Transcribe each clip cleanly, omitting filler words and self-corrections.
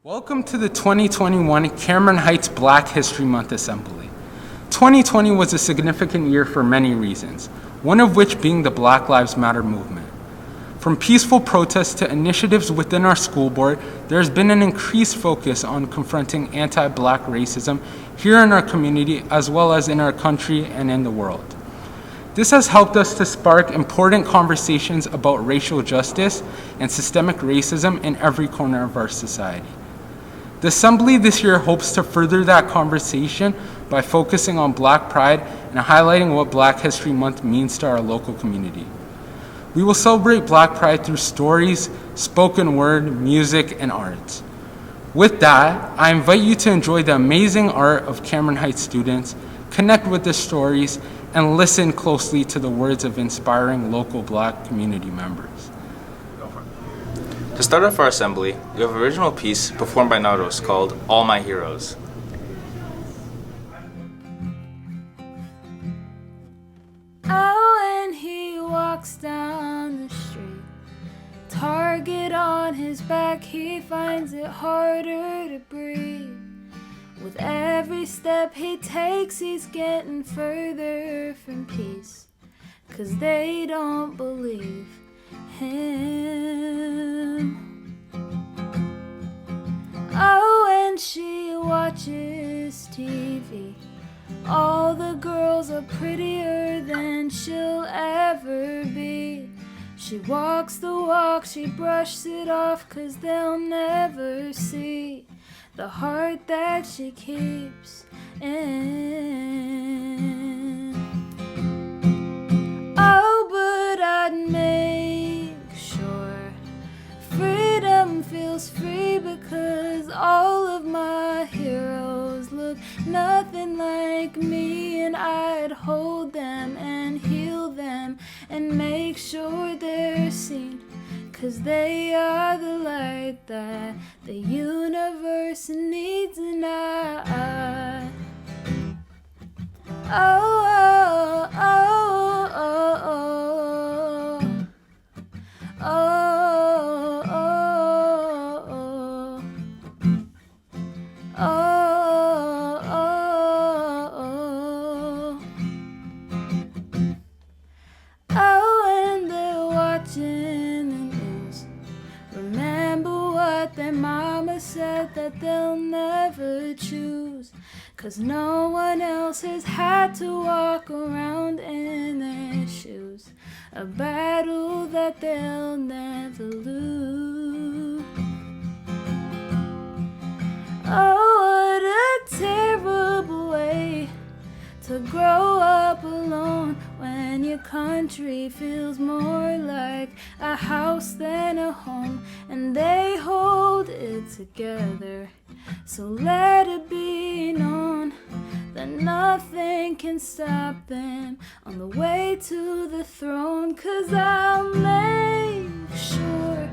Welcome to the 2021 Cameron Heights Black History Month Assembly. 2020 was a significant year for many reasons, one of which being the Black Lives Matter movement. From peaceful protests to initiatives within our school board, there has been an increased focus on confronting anti-Black racism here in our community as well as in our country and in the world. This has helped us to spark important conversations about racial justice and systemic racism in every corner of our society. The Assembly this year hopes to further that conversation by focusing on Black pride and highlighting what Black History Month means to our local community. We will celebrate Black pride through stories, spoken word, music, and arts. With that, I invite you to enjoy the amazing art of Cameron Heights students, connect with the stories, and listen closely to the words of inspiring local Black community members. To start off our assembly, we have an original piece performed by Naros called All My Heroes. Oh, and he walks down the street, target on his back, he finds it harder to breathe. With every step he takes, he's getting further from peace, 'cause they don't believe him. Oh, and she watches TV. All the girls are prettier than she'll ever be. She walks the walk, she brushes it off, 'cause they'll never see the heart that she keeps in. Oh, but I'd make sure freedom feels free, because all of my heroes look nothing like me, and I'd hold them and heal them and make sure they're seen, 'cause they are the light that the universe needs. And oh, oh, oh, oh, oh, oh, oh, oh, and they're watching the news. Remember what their mama said, that they'll never choose, 'cause no one else has had to walk around in their shoes. A battle that they'll never lose. Oh, what a terrible way to grow up alone, when your country feels more like a house than a home, and they hold it together. So let it be known that nothing can stop them on the way to the throne, 'cause I'll make sure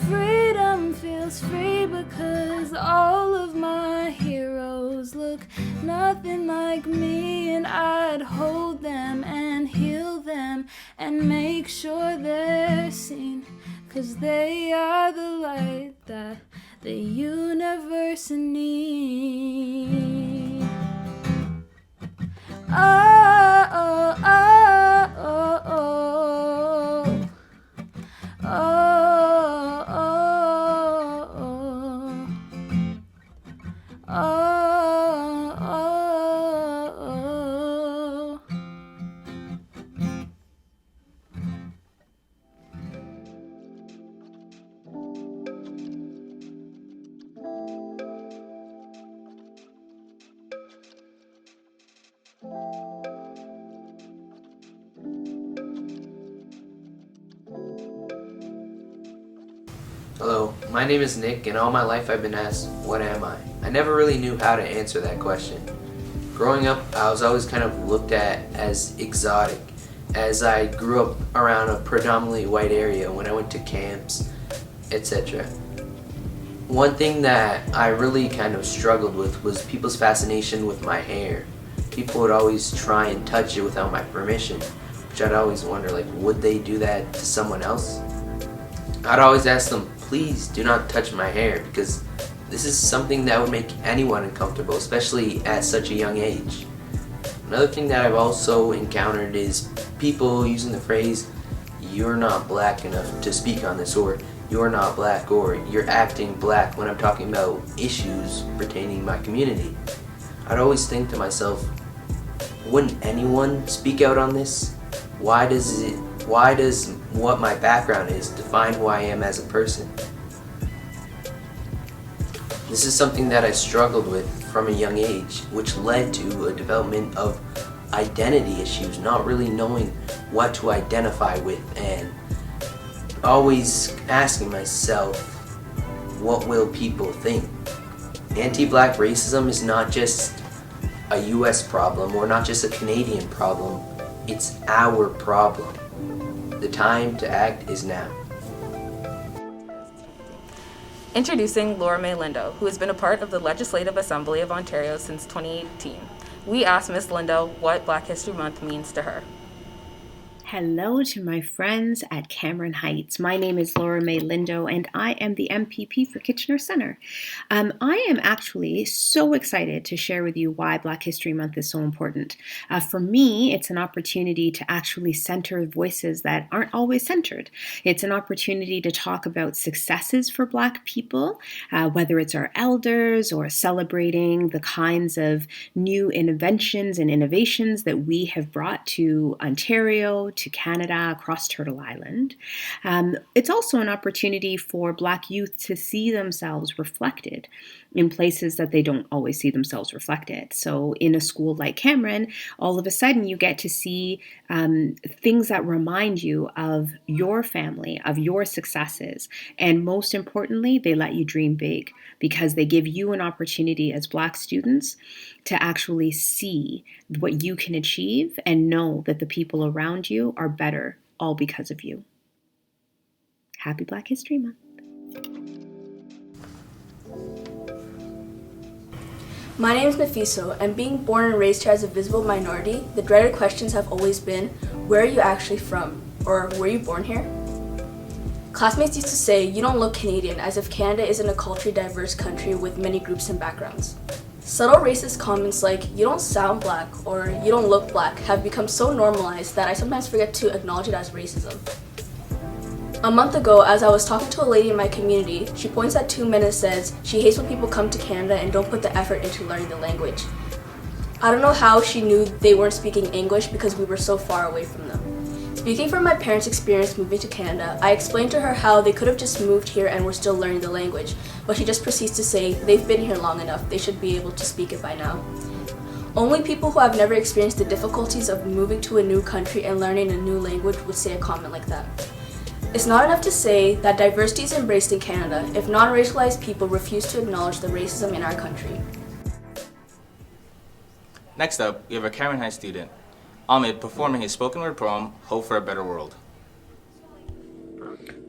freedom feels free, because all of my heroes look nothing like me, and I'd hold them and heal them and make sure they're seen, 'cause they are the light that the universe needs. Oh, oh, oh, oh, oh, oh, oh, oh, oh, oh. Hello, my name is Nick, and all my life I've been asked, what am I? I never really knew how to answer that question. Growing up, I was always kind of looked at as exotic, as I grew up around a predominantly white area when I went to camps, etc. One thing that I really kind of struggled with was people's fascination with my hair. People would always try and touch it without my permission, which I'd always wonder, like, would they do that to someone else? I'd always ask them, please do not touch my hair, because This is something that would make anyone uncomfortable, especially at such a young age. Another thing that I've also encountered is people using the phrase, "You're not black enough to speak on this," or "You're not black," or "You're acting black," when I'm talking about issues pertaining to my community. I'd always think to myself, wouldn't anyone speak out on this? Why does what my background is define who I am as a person? This is something that I struggled with from a young age, which led to a development of identity issues, not really knowing what to identify with, and always asking myself, what will people think? Anti-black racism is not just a US problem or not just a Canadian problem, it's our problem. The time to act is now. Introducing Laura May Lindo, who has been a part of the Legislative Assembly of Ontario since 2018. We asked Ms. Lindo what Black History Month means to her. Hello to my friends at Cameron Heights. My name is Laura May Lindo, and I am the MPP for Kitchener Centre. I am actually so excited to share with you why Black History Month is so important. For me, it's an opportunity to actually center voices that aren't always centered. It's an opportunity to talk about successes for Black people, whether it's our elders or celebrating the kinds of new inventions and innovations that we have brought to Ontario, to Canada, across Turtle Island. It's also an opportunity for Black youth to see themselves reflected in places that they don't always see themselves reflected. So in a school like Cameron, all of a sudden you get to see things that remind you of your family, of your successes. And most importantly, they let you dream big because they give you an opportunity as Black students to actually see what you can achieve and know that the people around you are better all because of you. Happy Black History Month. My name is Nafiso, and being born and raised here as a visible minority, the dreaded questions have always been, where are you actually from? Or were you born here? Classmates used to say, you don't look Canadian, as if Canada isn't a culturally diverse country with many groups and backgrounds. Subtle racist comments like, you don't sound Black, or you don't look Black, have become so normalized that I sometimes forget to acknowledge it as racism. A month ago, as I was talking to a lady in my community, she points at 2 men and says she hates when people come to Canada and don't put the effort into learning the language. I don't know how she knew they weren't speaking English because we were so far away from them. Speaking from my parents' experience moving to Canada, I explained to her how they could have just moved here and were still learning the language, but she just proceeds to say they've been here long enough, they should be able to speak it by now. Only people who have never experienced the difficulties of moving to a new country and learning a new language would say a comment like that. It's not enough to say that diversity is embraced in Canada if non-racialized people refuse to acknowledge the racism in our country. Next up, we have a Cameron High student, Ahmed, performing his spoken word poem, Hope for a Better World.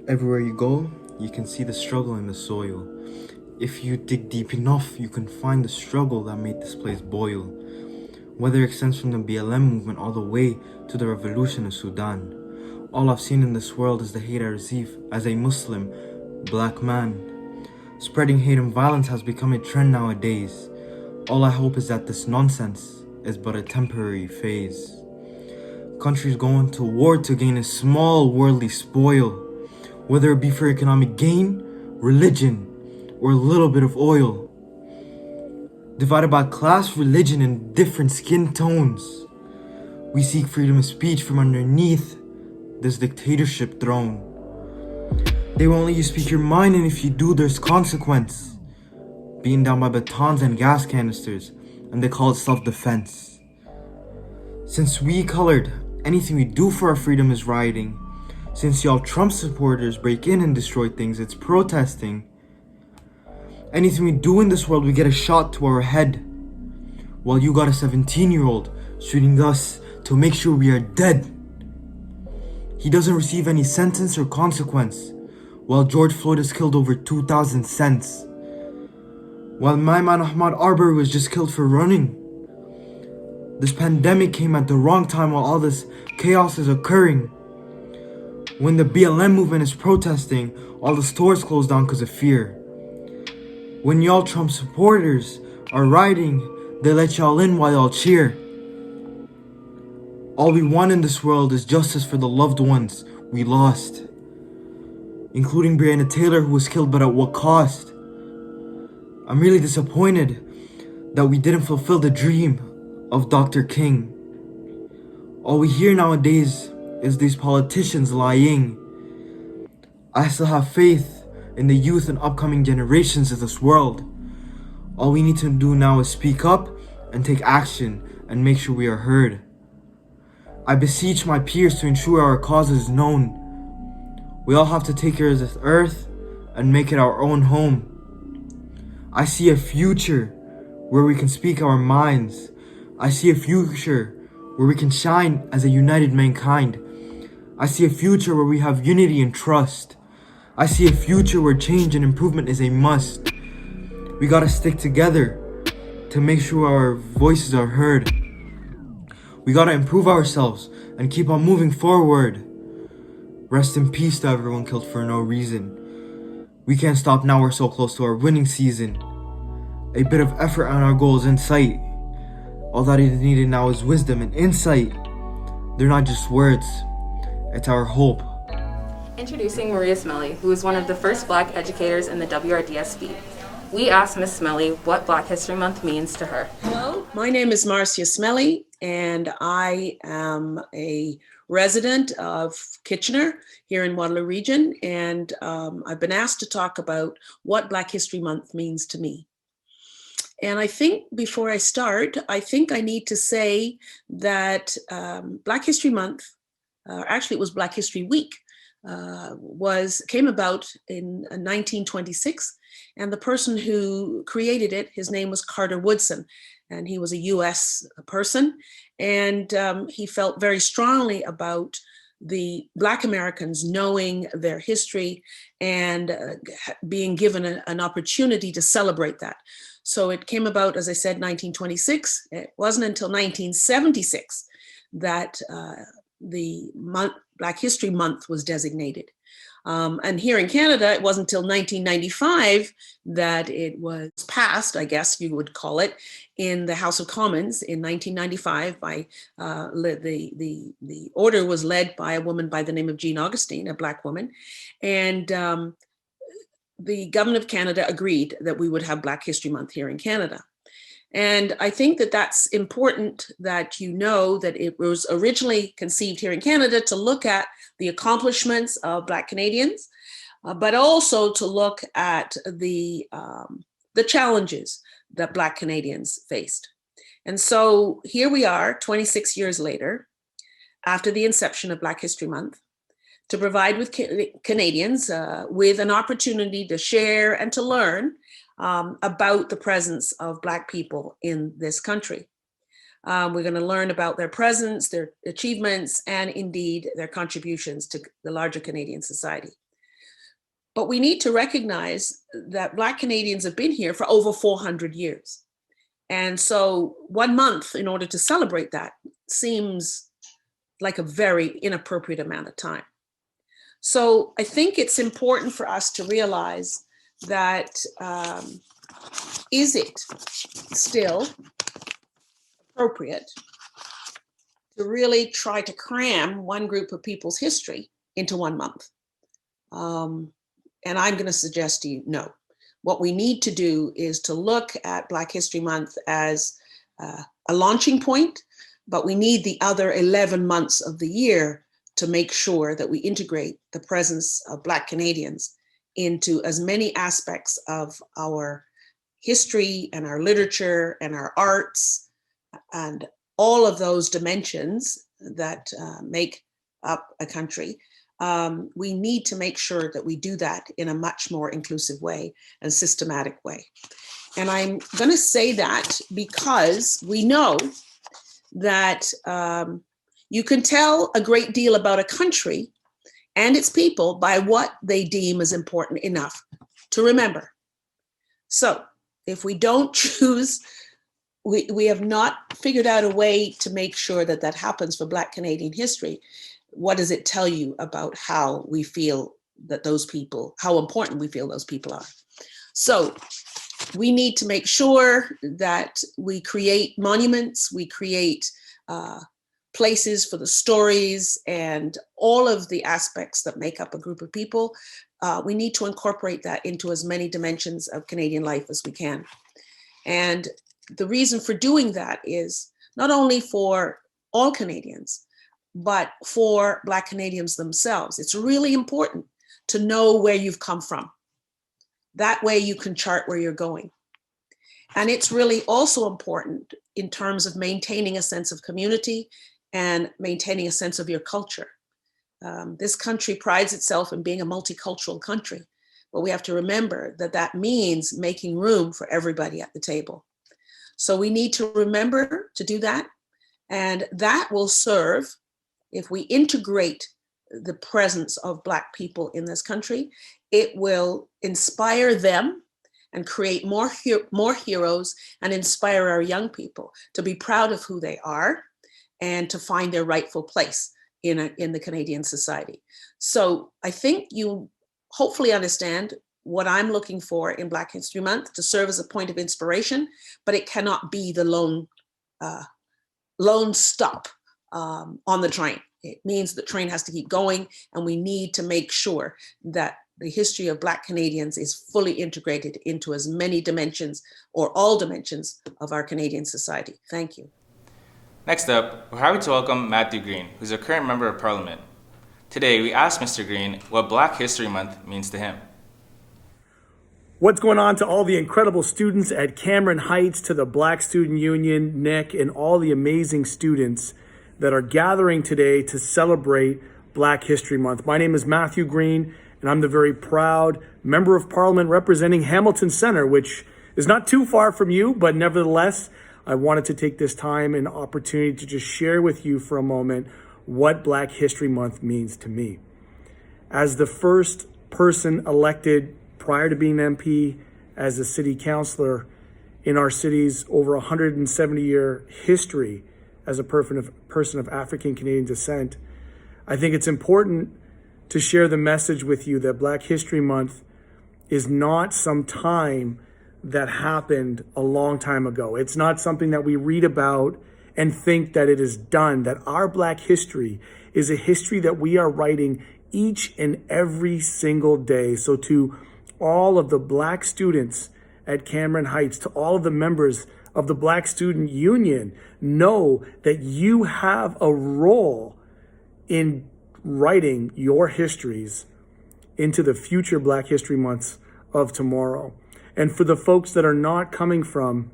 Everywhere you go, you can see the struggle in the soil. If you dig deep enough, you can find the struggle that made this place boil. Whether it extends from the BLM movement all the way to the revolution in Sudan. All I've seen in this world is the hate I receive as a Muslim, Black man. Spreading hate and violence has become a trend nowadays. All I hope is that this nonsense is but a temporary phase. Countries going to war to gain a small worldly spoil, whether it be for economic gain, religion, or a little bit of oil. Divided by class, religion, and different skin tones. We seek freedom of speech from underneath this dictatorship throne. They won't let you speak your mind, and if you do, there's consequence. Beaten down by batons and gas canisters, and they call it self-defense. Since we colored, anything we do for our freedom is rioting. Since y'all Trump supporters break in and destroy things, it's protesting. Anything we do in this world, we get a shot to our head. While you got a 17-year-old shooting us to make sure we are dead. He doesn't receive any sentence or consequence, while George Floyd is killed over 2,000 cents. While my man Ahmed Ahmed was just killed for running. This pandemic came at the wrong time while all this chaos is occurring. When the BLM movement is protesting, all the stores closed down because of fear. When y'all Trump supporters are rioting, they let y'all in while y'all cheer. All we want in this world is justice for the loved ones we lost, including Breonna Taylor, who was killed, but at what cost? I'm really disappointed that we didn't fulfill the dream of Dr. King. All we hear nowadays is these politicians lying. I still have faith in the youth and upcoming generations of this world. All we need to do now is speak up and take action and make sure we are heard. I beseech my peers to ensure our cause is known. We all have to take care of this earth and make it our own home. I see a future where we can speak our minds. I see a future where we can shine as a united mankind. I see a future where we have unity and trust. I see a future where change and improvement is a must. We gotta stick together to make sure our voices are heard. We gotta improve ourselves and keep on moving forward. Rest in peace to everyone killed for no reason. We can't stop now, we're so close to our winning season. A bit of effort on our goals in sight. All that is needed now is wisdom and insight. They're not just words, it's our hope. Introducing Maria Smelly, who is one of the first Black educators in the WRDSB. We asked Ms. Smelly what Black History Month means to her. Hello, my name is Marcia Smelly, and I am a resident of Kitchener here in Waterloo Region, and I've been asked to talk about what Black History Month means to me. And I think before I start, I think I need to say that Black History Month, actually it was Black History Week, came about in 1926. And the person who created it, his name was Carter Woodson, and he was a US person. And he felt very strongly about the Black Americans knowing their history and being given an opportunity to celebrate that. So it came about, as I said, 1926. It wasn't until 1976 that the Black History Month was designated. And here in Canada, it wasn't until 1995 that it was passed, I guess you would call it, in the House of Commons in 1995 by, the order was led by a woman by the name of Jean Augustine, a Black woman. And the government of Canada agreed that we would have Black History Month here in Canada. And I think that that's important that you know that it was originally conceived here in Canada to look at the accomplishments of Black Canadians, but also to look at the challenges that Black Canadians faced. And so here we are 26 years later, after the inception of Black History Month, to provide with Canadians with an opportunity to share and to learn about the presence of Black people in this country. We're going to learn about their presence, their achievements, and indeed their contributions to the larger Canadian society. But we need to recognize that Black Canadians have been here for over 400 years. And so 1 month in order to celebrate that seems like a very inappropriate amount of time. So I think it's important for us to realize that is it still appropriate to really try to cram one group of people's history into 1 month? And I'm going to suggest to you, no. What we need to do is to look at Black History Month as a launching point, but we need the other 11 months of the year to make sure that we integrate the presence of Black Canadians into as many aspects of our history and our literature and our arts and all of those dimensions that make up a country. We need to make sure that we do that in a much more inclusive way and systematic way. And I'm going to say that because we know that you can tell a great deal about a country and its people by what they deem as important enough to remember. So if we don't choose, we have not figured out a way to make sure that that happens for Black Canadian history. What does it tell you about how we feel that those people, how important we feel those people are? So we need to make sure that we create monuments, we create places for the stories and all of the aspects that make up a group of people. We need to incorporate that into as many dimensions of Canadian life as we can. And the reason for doing that is not only for all Canadians, but for Black Canadians themselves. It's really important to know where you've come from. That way you can chart where you're going. And it's really also important in terms of maintaining a sense of community and maintaining a sense of your culture. This country prides itself in being a multicultural country, but we have to remember that that means making room for everybody at the table. So we need to remember to do that, and that will serve, if we integrate the presence of Black people in this country, it will inspire them and create more heroes and inspire our young people to be proud of who they are and to find their rightful place in the Canadian society. So I think you hopefully understand what I'm looking for in Black History Month to serve as a point of inspiration, but it cannot be the lone stop on the train. It means the train has to keep going, and we need to make sure that the history of Black Canadians is fully integrated into as many dimensions or all dimensions of our Canadian society. Thank you. Next up, we're happy to welcome Matthew Green, who's a current member of Parliament. Today, we asked Mr. Green what Black History Month means to him. What's going on to all the incredible students at Cameron Heights, to the Black Student Union, Nick, and all the amazing students that are gathering today to celebrate Black History Month. My name is Matthew Green, and I'm the very proud Member of Parliament representing Hamilton Centre, which is not too far from you, but nevertheless, I wanted to take this time and opportunity to just share with you for a moment what Black History Month means to me. As the first person elected prior to being an MP as a city councillor in our city's over 170-year history as a person of African Canadian descent, I think it's important to share the message with you that Black History Month is not some time that happened a long time ago. It's not something that we read about and think that it is done, that our Black history is a history that we are writing each and every single day. So to all of the Black students at Cameron Heights, to all of the members of the Black Student Union, know that you have a role in writing your histories into the future Black History Months of tomorrow. And for the folks that are not coming from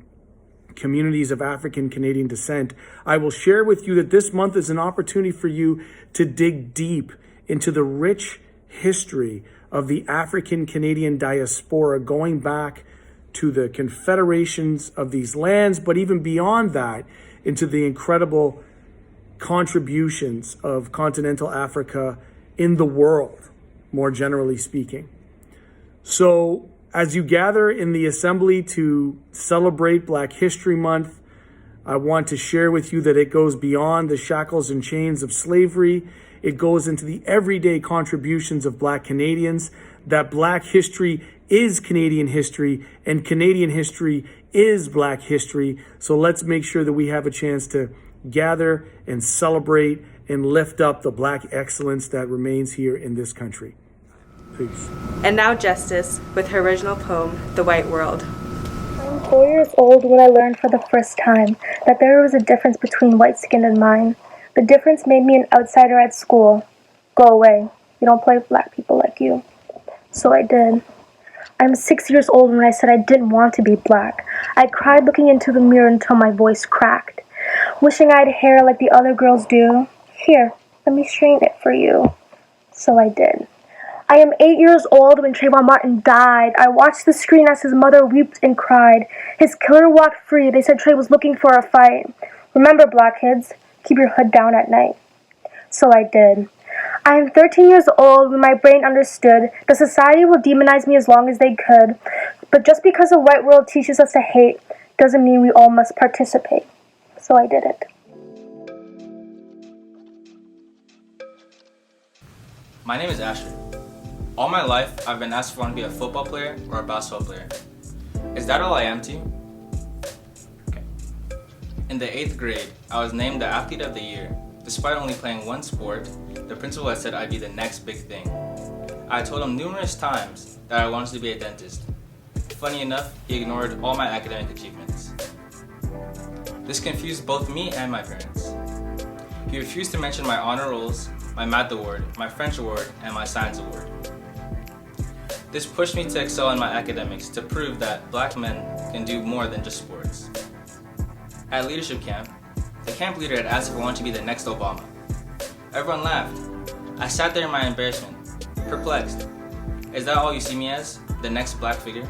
communities of African Canadian descent, I will share with you that this month is an opportunity for you to dig deep into the rich history of the African Canadian diaspora, going back to the confederations of these lands, but even beyond that, into the incredible contributions of continental Africa in the world, more generally speaking. So as you gather in the assembly to celebrate Black History Month, I want to share with you that it goes beyond the shackles and chains of slavery. It goes into the everyday contributions of Black Canadians, that Black history is Canadian history and Canadian history is Black history. So let's make sure that we have a chance to gather and celebrate and lift up the Black excellence that remains here in this country. Peace. And now Justice with her original poem, The White World. I'm 4 years old when I learned for the first time that there was a difference between white skin and mine. The difference made me an outsider at school. Go away. We don't play with Black people like you. So I did. I'm 6 years old when I said I didn't want to be Black. I cried looking into the mirror until my voice cracked. Wishing I had hair like the other girls do. Here, let me straighten it for you. So I did. I am 8 years old when Trayvon Martin died. I watched the screen as his mother wept and cried. His killer walked free. They said Trey was looking for a fight. Remember, Black kids, keep your hood down at night. So I did. I am 13 years old when my brain understood that society will demonize me as long as they could. But just because the white world teaches us to hate doesn't mean we all must participate. So I did it. My name is Asher. All my life, I've been asked if I want to be a football player or a basketball player. Is that all I am to you? Okay. In the 8th grade, I was named the Athlete of the Year. Despite only playing one sport, the principal had said I'd be the next big thing. I told him numerous times that I wanted to be a dentist. Funny enough, he ignored all my academic achievements. This confused both me and my parents. He refused to mention my honor rolls, my math award, my French award, and my science award. This pushed me to excel in my academics to prove that black men can do more than just sports. At leadership camp, the camp leader had asked if I wanted to be the next Obama. Everyone laughed. I sat there in my embarrassment, perplexed. Is that all you see me as? The next black figure?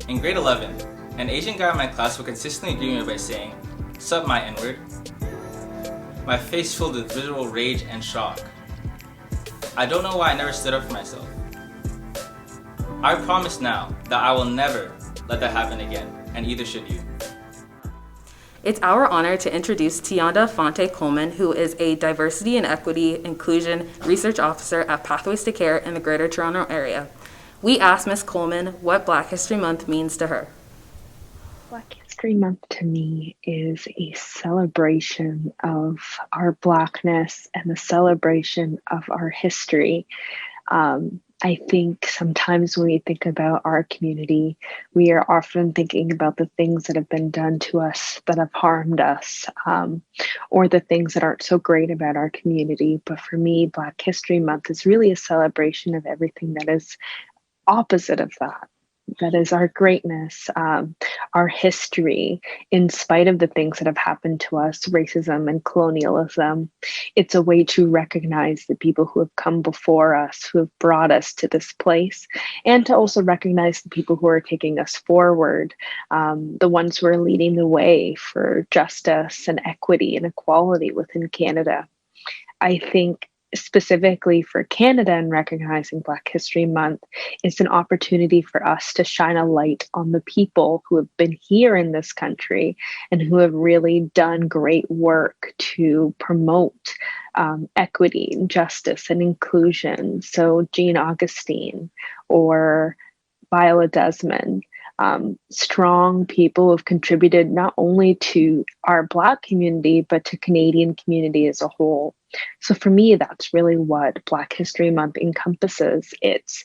In grade 11, an Asian guy in my class would consistently greet me by saying, "Sup, my N-word?" My face filled with visual rage and shock. I don't know why I never stood up for myself. I promise now that I will never let that happen again, and either should you. It's our honor to introduce Tianda Funke Coleman, who is a Diversity and Equity Inclusion Research Officer at Pathways to Care in the Greater Toronto Area. We asked Ms. Coleman what Black History Month means to her. Black History Month to me is a celebration of our Blackness and the celebration of our history. I think sometimes when we think about our community, we are often thinking about the things that have been done to us that have harmed us, or the things that aren't so great about our community. But for me, Black History Month is really a celebration of everything that is opposite of that. That is our greatness, our history, in spite of the things that have happened to us, racism and colonialism. It's a way to recognize the people who have come before us, who have brought us to this place, and to also recognize the people who are taking us forward, the ones who are leading the way for justice and equity and equality within Canada. I think specifically for Canada and recognizing Black History Month, it's an opportunity for us to shine a light on the people who have been here in this country and who have really done great work to promote equity, justice, and inclusion. So Jean Augustine or Viola Desmond, strong people who have contributed not only to our Black community, but to Canadian community as a whole. So for me, that's really what Black History Month encompasses. It's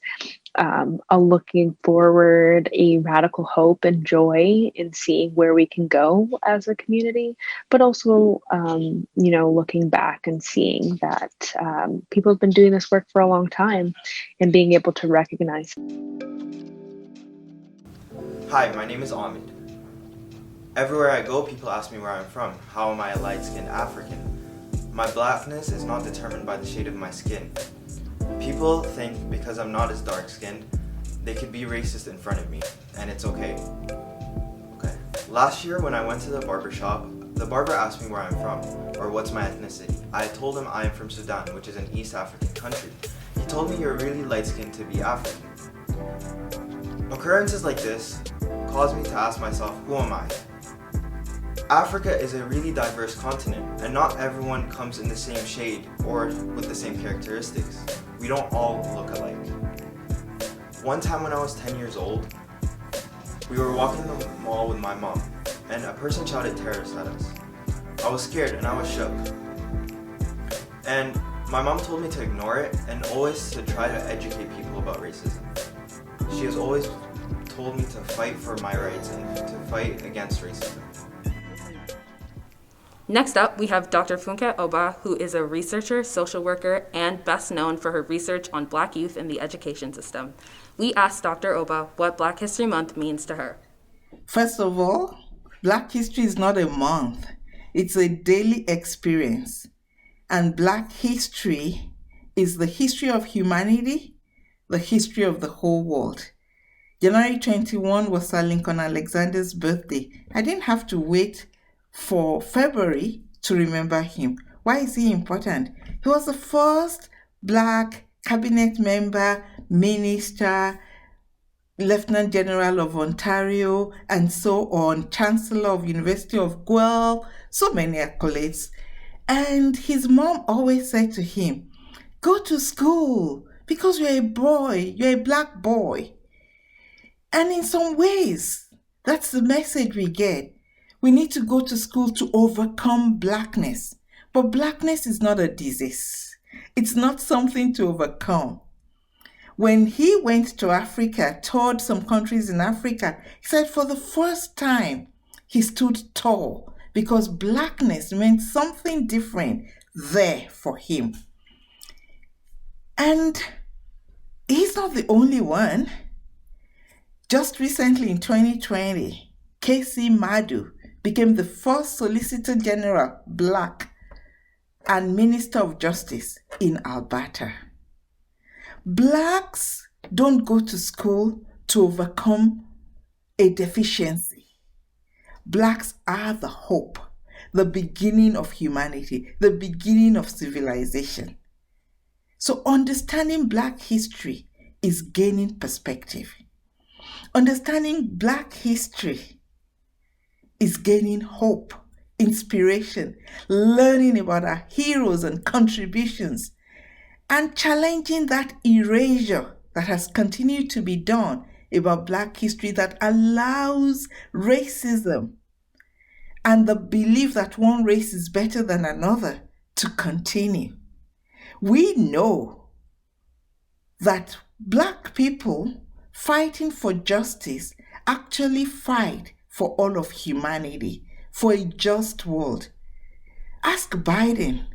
a looking forward, a radical hope and joy in seeing where we can go as a community, but also, looking back and seeing that people have been doing this work for a long time and being able to recognize. Hi, my name is Ahmed. Everywhere I go, people ask me where I'm from. How am I a light-skinned African? My blackness is not determined by the shade of my skin. People think because I'm not as dark-skinned, they could be racist in front of me, and it's okay. Last year when I went to the barber shop, the barber asked me where I'm from, or what's my ethnicity. I told him I am from Sudan, which is an East African country. He told me you're really light-skinned to be African. Occurrences like this caused me to ask myself, who am I? Africa is a really diverse continent, and not everyone comes in the same shade or with the same characteristics. We don't all look alike. One time when I was 10 years old, we were walking in the mall with my mom, and a person shouted terrorist at us. I was scared and I was shook. And my mom told me to ignore it and always to try to educate people about racism. She has always told me to fight for my rights and to fight against racism. Next up, we have Dr. Funke Oba, who is a researcher, social worker, and best known for her research on Black youth in the education system. We asked Dr. Oba what Black History Month means to her. First of all, Black history is not a month. It's a daily experience. And Black history is the history of humanity, the history of the whole world. January 21 was Sir Lincoln Alexander's birthday. I didn't have to wait for February to remember him. Why is he important? He was the first Black cabinet member, minister, Lieutenant General of Ontario, and so on, Chancellor of University of Guelph, so many accolades. And his mom always said to him, go to school because you're a boy, you're a Black boy. And in some ways, that's the message we get. We need to go to school to overcome blackness. But blackness is not a disease. It's not something to overcome. When he went to Africa, toured some countries in Africa, he said for the first time he stood tall because blackness meant something different there for him. And he's not the only one. Just recently in 2020, K.C. Madu became the first Solicitor General Black and Minister of Justice in Alberta. Blacks don't go to school to overcome a deficiency. Blacks are the hope, the beginning of humanity, the beginning of civilization. So understanding Black history is gaining perspective. Understanding Black history is gaining hope, inspiration, learning about our heroes and contributions, and challenging that erasure that has continued to be done about Black history that allows racism and the belief that one race is better than another to continue. We know that Black people fighting for justice actually fight for all of humanity, for a just world. Ask Biden.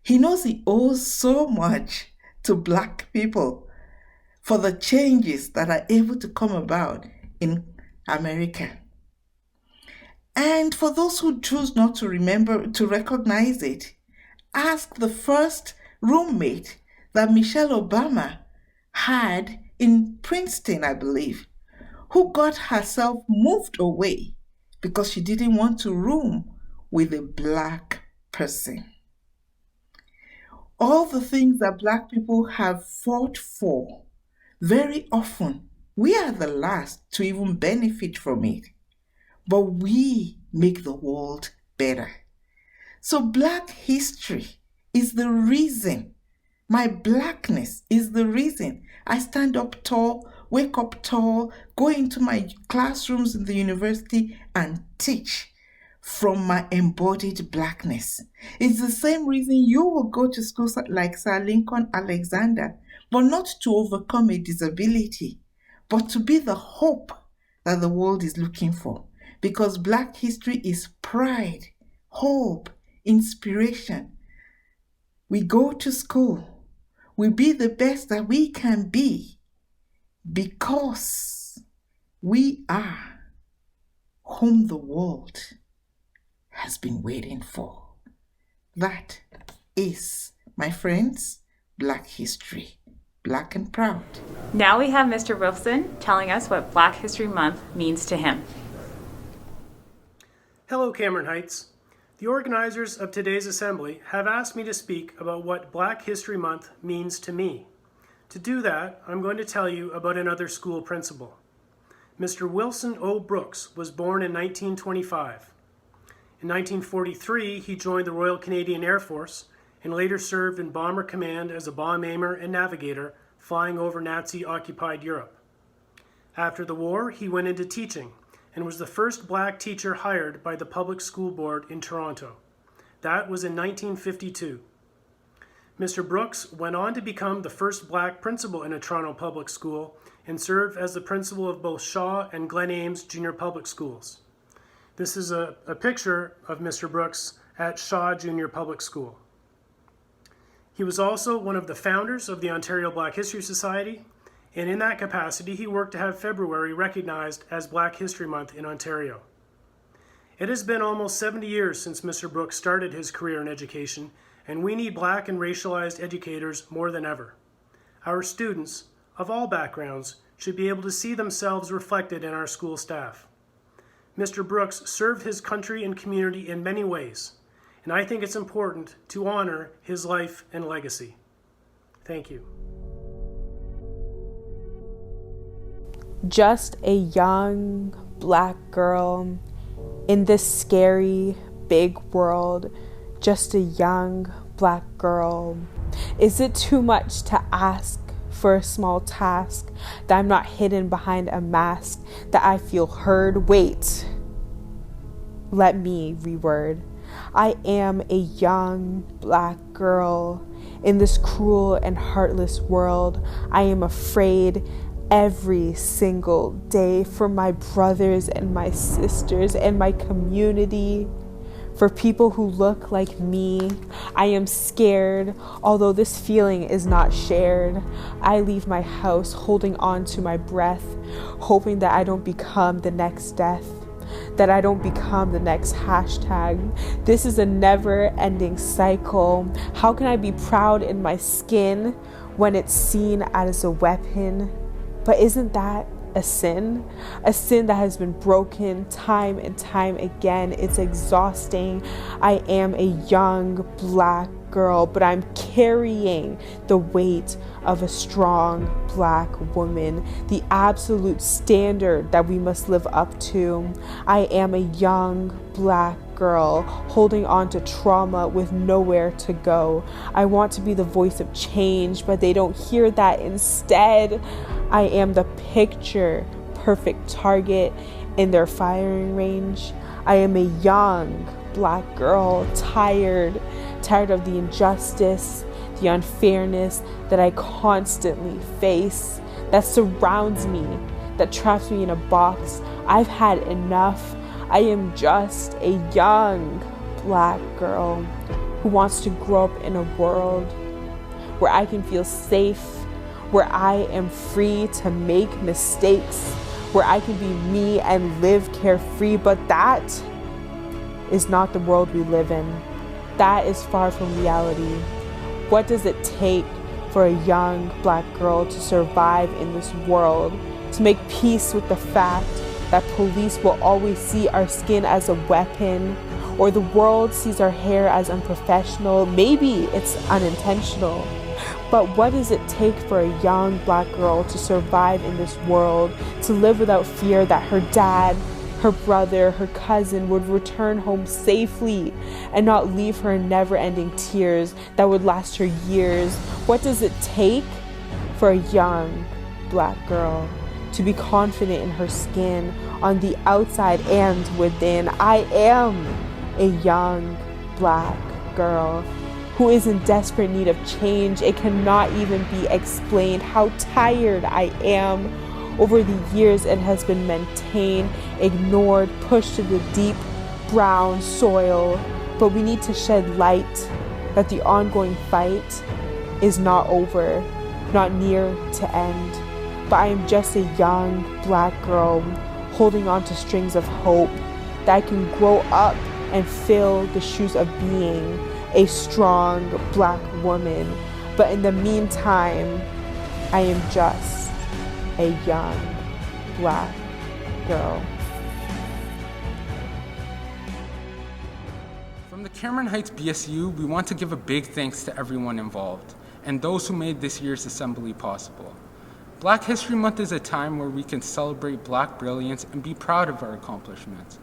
He knows he owes so much to Black people for the changes that are able to come about in America. And for those who choose not to remember, to recognize it, ask the first roommate that Michelle Obama had in Princeton, I believe, who got herself moved away because she didn't want to room with a Black person. All the things that Black people have fought for, very often, we are the last to even benefit from it. But we make the world better. So Black history is the reason, my Blackness is the reason I stand up tall, wake up tall, go into my classrooms in the university and teach from my embodied Blackness. It's the same reason you will go to school like Sir Lincoln Alexander, but not to overcome a disability, but to be the hope that the world is looking for. Because Black history is pride, hope, inspiration. We go to school, we be the best that we can be because we are whom the world has been waiting for. That is, my friends, Black history, Black and proud. Now we have Mr. Wilson telling us what Black History Month means to him. Hello, Cameron Heights. The organizers of today's assembly have asked me to speak about what Black History Month means to me. To do that, I'm going to tell you about another school principal. Mr. Wilson O. Brooks was born in 1925. In 1943, he joined the Royal Canadian Air Force and later served in Bomber Command as a bomb aimer and navigator flying over Nazi-occupied Europe. After the war, he went into teaching and was the first Black teacher hired by the Public School Board in Toronto. That was in 1952. Mr. Brooks went on to become the first Black principal in a Toronto public school and served as the principal of both Shaw and Glen Ames Junior Public Schools. This is a picture of Mr. Brooks at Shaw Junior Public School. He was also one of the founders of the Ontario Black History Society, and in that capacity, he worked to have February recognized as Black History Month in Ontario. It has been almost 70 years since Mr. Brooks started his career in education, and we need Black and racialized educators more than ever. Our students, of all backgrounds, should be able to see themselves reflected in our school staff. Mr. Brooks served his country and community in many ways, and I think it's important to honor his life and legacy. Thank you. Just a young Black girl in this scary, big world. Just a young Black girl. Is it too much to ask for a small task, that I'm not hidden behind a mask, that I feel heard. Wait, let me reword. I am a young black girl in this cruel and heartless world. I am afraid every single day for my brothers and my sisters and my community. For people who look like me, I am scared, although this feeling is not shared. I leave my house holding on to my breath, hoping that I don't become the next death, that I don't become the next hashtag. This is a never-ending cycle. How can I be proud in my skin when it's seen as a weapon? But isn't that a sin? A sin that has been broken time and time again. It's exhausting. I am a young black girl, but I'm carrying the weight of a strong black woman, the absolute standard that we must live up to. I am a young black girl holding on to trauma with nowhere to go. I want to be the voice of change, but they don't hear that. Instead, I am the picture perfect target in their firing range. I am a young black girl, tired of the injustice, the unfairness that I constantly face, that surrounds me, that traps me in a box. I've had enough. I am just a young black girl who wants to grow up in a world where I can feel safe, where I am free to make mistakes, where I can be me and live carefree. But that is not the world we live in. That is far from reality. What does it take for a young black girl to survive in this world, to make peace with the fact that police will always see our skin as a weapon, or the world sees our hair as unprofessional? Maybe it's unintentional. But what does it take for a young black girl to survive in this world, to live without fear that her dad, her brother, her cousin would return home safely and not leave her in never-ending tears that would last her years? What does it take for a young black girl to be confident in her skin on the outside and within? I am a young black girl who is in desperate need of change. It cannot even be explained how tired I am. Over the years, it has been maintained, ignored, pushed to the deep brown soil. But we need to shed light that the ongoing fight is not over, not near to end. But I am just a young black girl holding on to strings of hope that I can grow up and fill the shoes of being a strong black woman. But in the meantime, I am just a young black girl. From the Cameron Heights BSU, we want to give a big thanks to everyone involved and those who made this year's assembly possible. Black History Month is a time where we can celebrate Black brilliance and be proud of our accomplishments.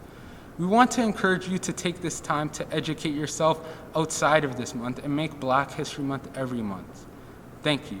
We want to encourage you to take this time to educate yourself outside of this month and make Black History Month every month. Thank you.